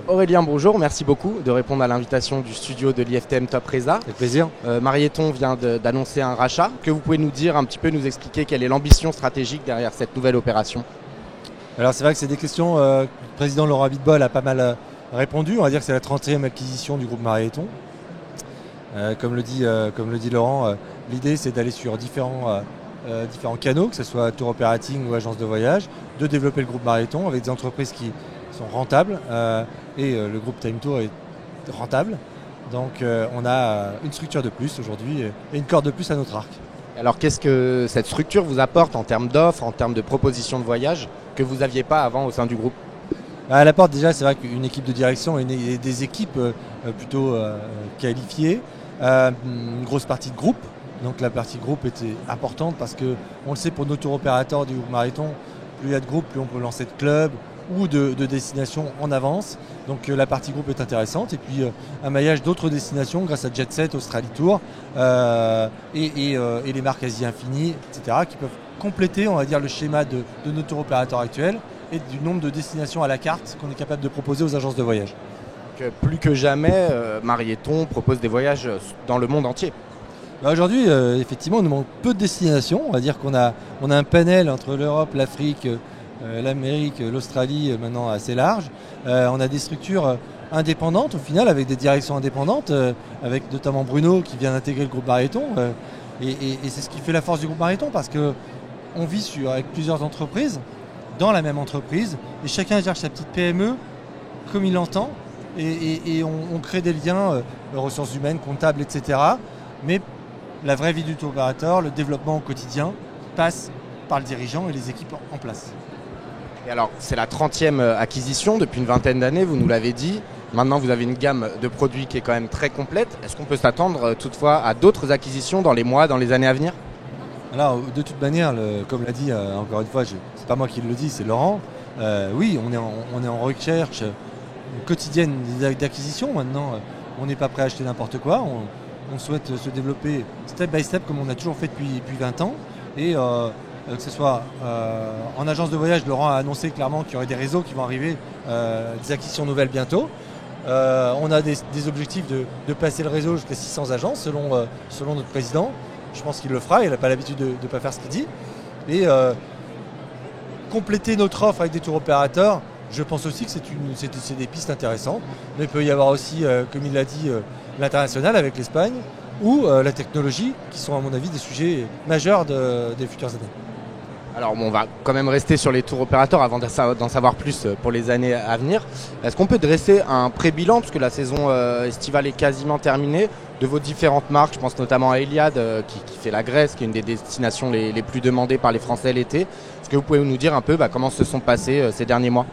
Aurélien, bonjour, merci beaucoup de répondre à l'invitation du studio de l'IFTM Top Resa. Avec plaisir. Marieton vient d'annoncer un rachat. Que vous pouvez nous dire un petit peu, nous expliquer quelle est l'ambition stratégique derrière cette nouvelle opération? Alors c'est vrai que c'est des questions que le président Laurent Abitbol a pas mal répondu. On va dire que c'est la 30e acquisition du groupe Marieton. Comme le dit Laurent, l'idée c'est d'aller sur différents canaux, que ce soit tour operating ou agence de voyage, de développer le groupe Marieton avec des entreprises qui sont rentables et le groupe Time Tour est rentable. Donc on a une structure de plus aujourd'hui et une corde de plus à notre arc. Alors qu'est-ce que cette structure vous apporte en termes d'offres, en termes de propositions de voyage que vous n'aviez pas avant au sein du groupe? Elle apporte déjà, c'est vrai qu'une équipe de direction et des équipes plutôt qualifiées, une grosse partie de groupe. Donc la partie groupe était importante parce que on le sait pour nos tours opérateurs du groupe Marieton, plus il y a de groupes, plus on peut lancer de clubs ou de destinations en avance. Donc la partie groupe est intéressante. Et puis un maillage d'autres destinations grâce à Jet Set, Australie Tour et les marques Asie Infini, etc. qui peuvent compléter, on va dire, le schéma de nos tours opérateurs actuels et du nombre de destinations à la carte qu'on est capable de proposer aux agences de voyage. Donc, plus que jamais, Marieton propose des voyages dans le monde entier. Aujourd'hui, effectivement, on nous manque peu de destinations. On va dire qu'on a un panel entre l'Europe, l'Afrique, l'Amérique, l'Australie, maintenant assez large. On a des structures indépendantes au final, avec des directions indépendantes, avec notamment Bruno qui vient d'intégrer le groupe Marieton. Et c'est ce qui fait la force du groupe Marieton parce qu'on vit avec plusieurs entreprises, dans la même entreprise, et chacun gère sa petite PME comme il l'entend. Et on crée des liens, ressources humaines, comptables, etc. Mais la vraie vie du tour opérateur, le développement au quotidien, passe par le dirigeant et les équipes en place. Et alors, c'est la 30e acquisition depuis une vingtaine d'années, vous nous l'avez dit. Maintenant, vous avez une gamme de produits qui est quand même très complète. Est-ce qu'on peut s'attendre toutefois à d'autres acquisitions dans les mois, dans les années à venir? Alors, de toute manière, comme l'a dit encore une fois, c'est pas moi qui le dis, c'est Laurent. Oui, on est en recherche quotidienne d'acquisition. Maintenant, on n'est pas prêt à acheter n'importe quoi. On souhaite se développer step by step comme on a toujours fait depuis 20 ans. Et que ce soit en agence de voyage, Laurent a annoncé clairement qu'il y aurait des réseaux qui vont arriver, des acquisitions nouvelles bientôt. On a des objectifs de passer le réseau jusqu'à 600 agences selon notre président. Je pense qu'il le fera, il n'a pas l'habitude de ne pas faire ce qu'il dit. Et compléter notre offre avec des tours opérateurs, je pense aussi que c'est des pistes intéressantes. Mais il peut y avoir aussi, comme il l'a dit, l'international avec l'Espagne ou la technologie, qui sont à mon avis des sujets majeurs des futures années. Alors on va quand même rester sur les tours opérateurs avant d'en savoir plus pour les années à venir. Est-ce qu'on peut dresser un pré-bilan, puisque la saison estivale est quasiment terminée, de vos différentes marques? Je pense notamment à Eliade qui fait la Grèce, qui est une des destinations les plus demandées par les Français l'été. Est-ce que vous pouvez nous dire un peu comment se sont passés ces derniers mois?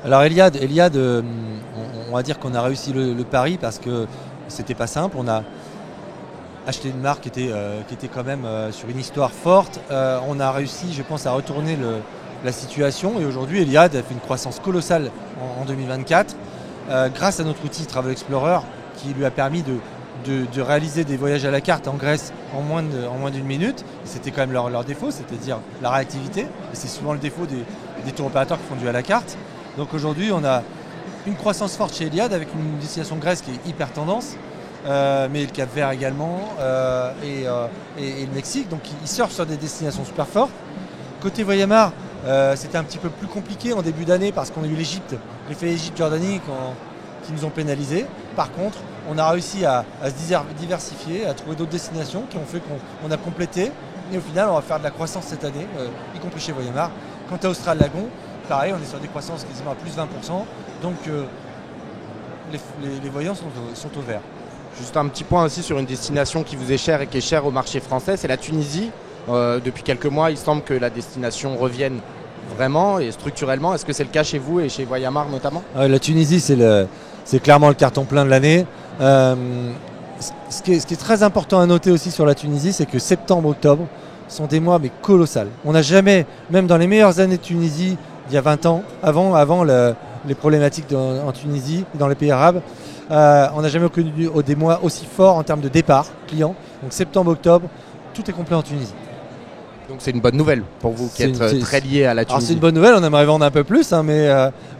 Alors Eliade, on va dire qu'on a réussi le pari parce que c'était pas simple. On a acheté une marque qui était quand même sur une histoire forte. On a réussi, je pense, à retourner la situation. Et aujourd'hui, Eliade a fait une croissance colossale en 2024 grâce à notre outil Travel Explorer qui lui a permis de réaliser des voyages à la carte en Grèce en moins d'une minute. C'était quand même leur défaut, c'est-à-dire la réactivité. Et c'est souvent le défaut des tours opérateurs qui font du à la carte. Donc aujourd'hui, on a une croissance forte chez Eliade avec une destination Grèce qui est hyper tendance, mais le Cap-Vert également et le Mexique. Donc ils surfent sur des destinations super fortes. Côté Voyamar, c'était un petit peu plus compliqué en début d'année parce qu'on a eu l'Égypte, l'effet Égypte-Jordanie qui nous ont pénalisés. Par contre, on a réussi à se diversifier, à trouver d'autres destinations qui ont fait qu'on a complété. Et au final, on va faire de la croissance cette année, y compris chez Voyamar. Quant à Austral Lagon, pareil, on est sur des croissances quasiment à plus de 20%. Donc les voyants sont au vert. Juste un petit point aussi sur une destination qui vous est chère et qui est chère au marché français, c'est la Tunisie. Depuis quelques mois, il semble que la destination revienne vraiment et structurellement. Est-ce que c'est le cas chez vous et chez Voyamar notamment? La Tunisie, c'est clairement le carton plein de l'année. Ce qui est très important à noter aussi sur la Tunisie, c'est que septembre-octobre sont des mois mais colossales. On n'a jamais, même dans les meilleures années de Tunisie, il y a 20 ans, avant les problématiques en Tunisie et dans les pays arabes, on n'a jamais connu des mois aussi forts en termes de départ clients. Donc septembre-octobre, tout est complet en Tunisie. Donc c'est une bonne nouvelle pour vous qui êtes très lié à la Tunisie. Alors c'est une bonne nouvelle, on aimerait vendre un peu plus, mais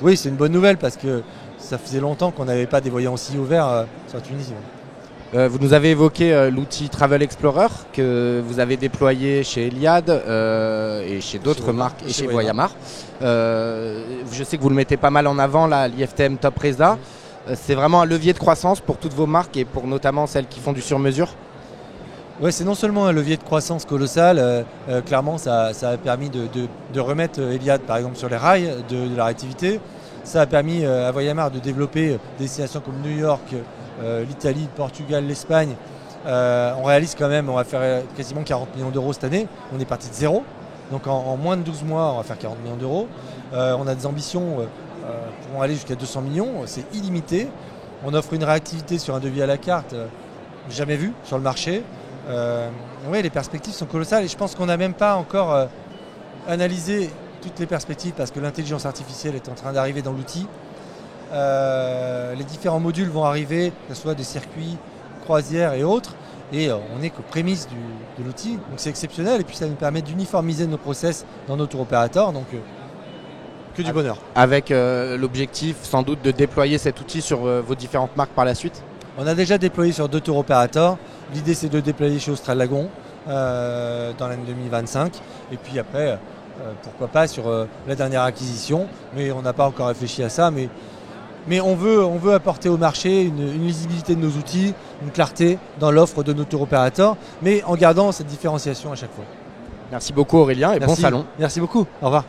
oui, c'est une bonne nouvelle parce que ça faisait longtemps qu'on n'avait pas des voyants aussi ouverts sur la Tunisie. Vous nous avez évoqué l'outil Travel Explorer que vous avez déployé chez Eliade et chez d'autres marques et chez Voyamar. Je sais que vous le mettez pas mal en avant, là, l'IFTM Top Reza. C'est vraiment un levier de croissance pour toutes vos marques et pour notamment celles qui font du sur-mesure. Oui, c'est non seulement un levier de croissance colossal, clairement ça a permis de remettre Eliade par exemple sur les rails de leur activité. Ça a permis à Voyamar de développer des destinations comme New York, l'Italie, le Portugal, l'Espagne. On réalise quand même, on va faire quasiment 40 millions d'euros cette année. On est parti de zéro. Donc en moins de 12 mois, on va faire 40 millions d'euros. On a des ambitions pour aller jusqu'à 200 millions. C'est illimité. On offre une réactivité sur un devis à la carte jamais vu sur le marché. Oui, les perspectives sont colossales et je pense qu'on n'a même pas encore analysé toutes les perspectives parce que l'intelligence artificielle est en train d'arriver dans l'outil. Les différents modules vont arriver, que ce soit des circuits, croisières et autres, et on n'est qu'aux prémices de l'outil, donc c'est exceptionnel et puis ça nous permet d'uniformiser nos process dans nos tour opérateurs, donc que du bonheur. Avec l'objectif sans doute de déployer cet outil sur vos différentes marques par la suite. On a déjà déployé sur 2 tour opérateurs, l'idée c'est de déployer chez Austral Lagon dans l'année 2025, et puis après pourquoi pas sur la dernière acquisition, mais on n'a pas encore réfléchi à ça, mais on veut apporter au marché une lisibilité de nos outils, une clarté dans l'offre de nos tour opérateurs, mais en gardant cette différenciation à chaque fois. Merci beaucoup Aurélien et bon salon. Merci beaucoup, au revoir.